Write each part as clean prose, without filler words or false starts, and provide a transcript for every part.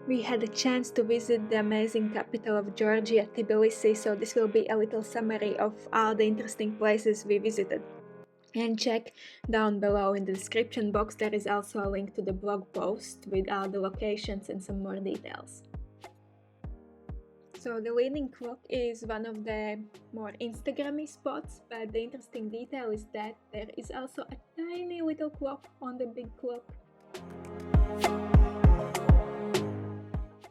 We had a chance to visit the amazing capital of Georgia, Tbilisi, so this will be a little summary of all the interesting places we visited. And check down below in the description box, there is also a link to the blog post with all the locations and some more details. So the leaning clock is one of the more Instagrammy spots, but the interesting detail is that there is also a tiny little clock on the big clock.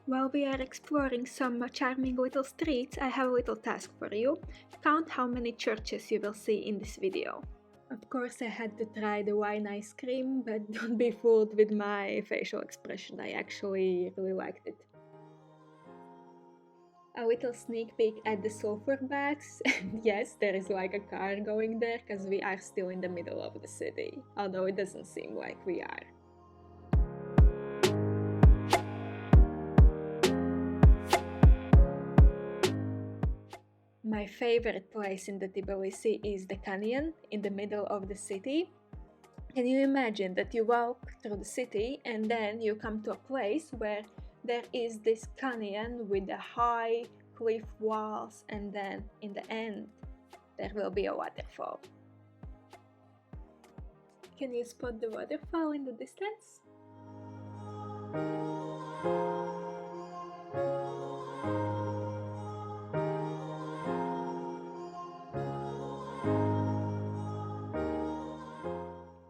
While we are exploring some charming little streets, I have a little task for you. Count how many churches you will see in this video. Of course, I had to try the wine ice cream, but don't be fooled with my facial expression. I actually really liked it. A little sneak peek at the sulfur baths. Yes, there is like a car going there because we are still in the middle of the city, although it doesn't seem like we are. My favorite place in the Tbilisi is the canyon in the middle of the city. Can you imagine that you walk through the city and then you come to a place where there is this canyon with the high cliff walls, and then in the end there will be a waterfall. Can you spot the waterfall in the distance?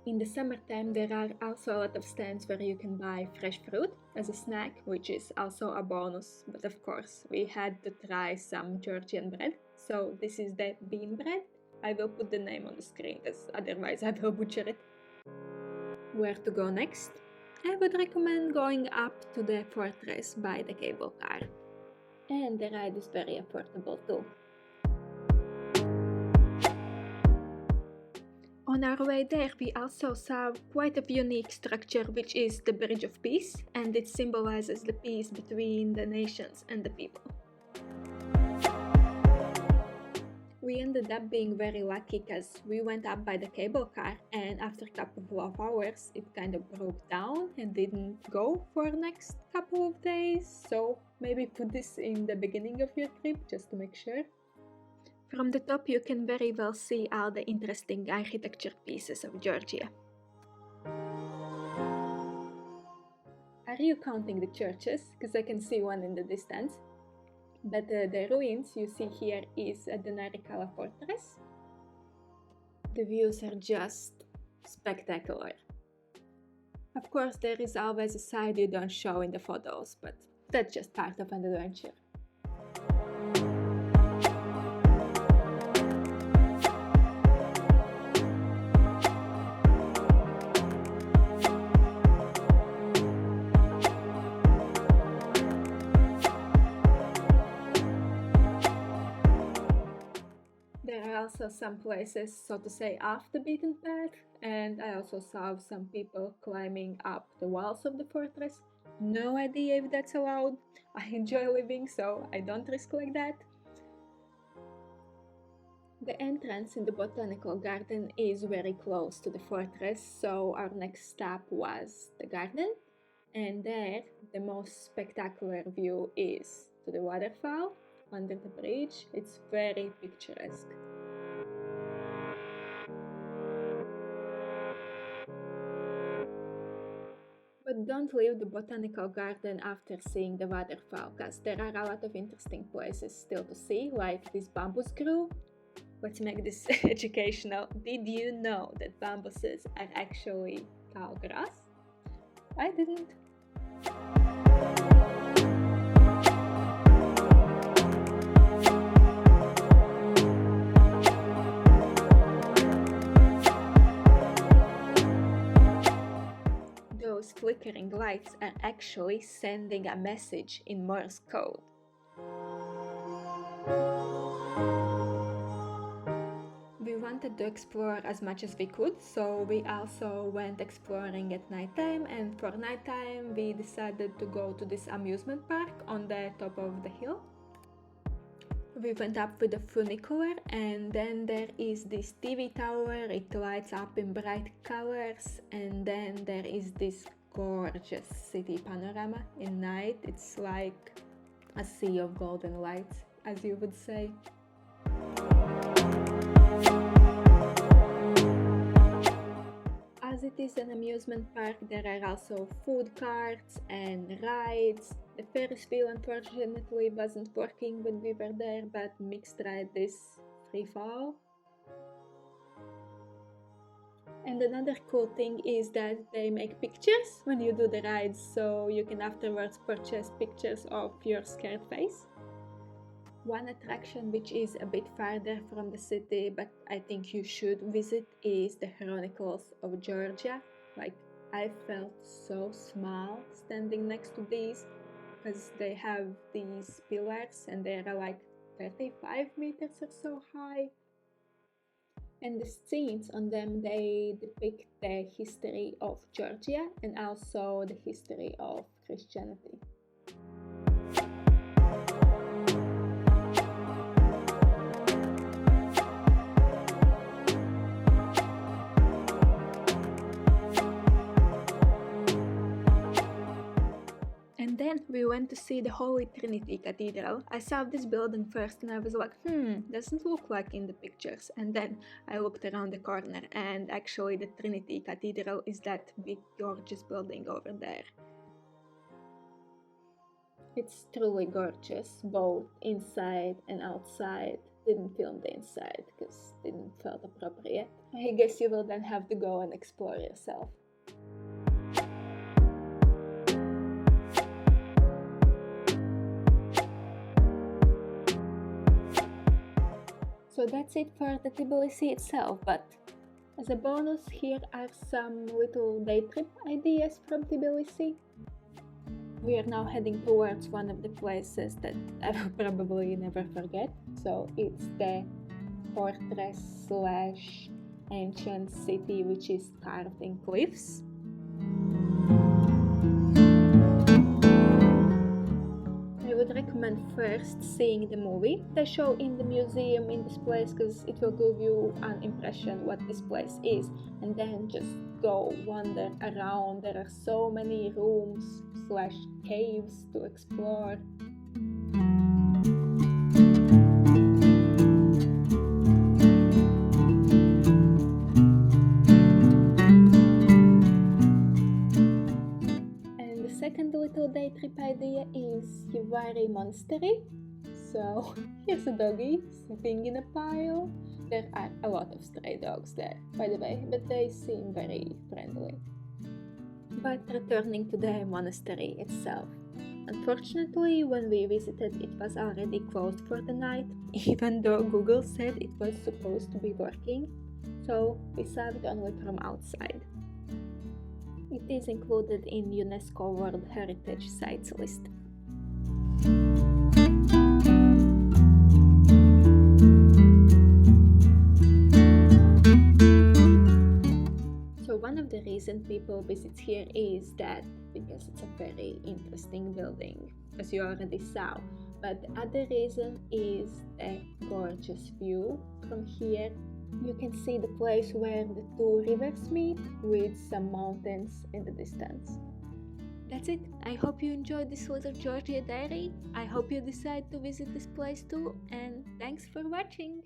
In the summertime, there are also a lot of stands where you can buy fresh fruit as a snack, which is also a bonus. But of course, we had to try some Georgian bread. So this is the bean bread. I will put the name on the screen, because otherwise I will butcher it. Where to go next? I would recommend going up to the fortress by the cable car. And the ride is very affordable too. On our way there, we also saw quite a unique structure, which is the Bridge of Peace, and it symbolizes the peace between the nations and the people. We ended up being very lucky because we went up by the cable car, and after a couple of hours it kind of broke down and didn't go for the next couple of days, so maybe put this in the beginning of your trip just to make sure. From the top you can very well see all the interesting architecture pieces of Georgia. Are you counting the churches? Because I can see one in the distance. But the ruins you see here is the Narikala fortress. The views are just spectacular. Of course, there is always a side you don't show in the photos, but that's just part of an adventure. There are also some places, so to say, off the beaten path, and I also saw some people climbing up the walls of the fortress. No idea if that's allowed. I enjoy living, so I don't risk like that. The entrance in the botanical garden is very close to the fortress, so our next stop was the garden, and there the most spectacular view is to the waterfall under the bridge. It's very picturesque. But don't leave the botanical garden after seeing the waterfall, because there are a lot of interesting places still to see, like this bamboo grove. Let's make this educational. Did you know that bambuses are actually tall grass? I didn't. Those flickering lights are actually sending a message in Morse code. We wanted to explore as much as we could, so we also went exploring at nighttime, and for nighttime we decided to go to this amusement park on the top of the hill. We went up with a funicular, and then there is this TV tower. It lights up in bright colors, and then there is this gorgeous city panorama. In night, it's like a sea of golden lights, as you would say. As it is an amusement park, there are also food carts and rides. The Ferris wheel unfortunately wasn't working when we were there, but mixed ride is free fall. And another cool thing is that they make pictures when you do the rides, so you can afterwards purchase pictures of your scared face. One attraction which is a bit farther from the city, but I think you should visit, is the Chronicles of Georgia. Like, I felt so small standing next to these, because they have these pillars and they are like 35 meters or so high. And the scenes on them, they depict the history of Georgia and also the history of Christianity. And then we went to see the Holy Trinity Cathedral. I saw this building first and I was like, doesn't look like in the pictures. And then I looked around the corner and actually the Trinity Cathedral is that big gorgeous building over there. It's truly gorgeous, both inside and outside. Didn't film the inside because it didn't felt appropriate. I guess you will then have to go and explore yourself. So that's it for the Tbilisi itself, but as a bonus, here are some little day trip ideas from Tbilisi. We are now heading towards one of the places that I will probably never forget. So it's the fortress / ancient city which is carved in cliffs. I would recommend first seeing the movie they show in the museum in this place, because it will give you an impression what this place is, and then just go wander around. There are so many rooms / caves to explore. Second little day trip idea is Yivari Monastery. So here's a doggy sitting in a pile. There are a lot of stray dogs there, by the way, but they seem very friendly. But returning to the monastery itself. Unfortunately, when we visited, it was already closed for the night, even though Google said it was supposed to be working. So we saw it only from outside. It is included in UNESCO World Heritage Sites list. So one of the reasons people visit here is that because it's a very interesting building, as you already saw. But the other reason is the gorgeous view from here. You can see the place where the two rivers meet with some mountains in the distance. That's it. I hope you enjoyed this little Georgia diary. I hope you decide to visit this place too, and thanks for watching!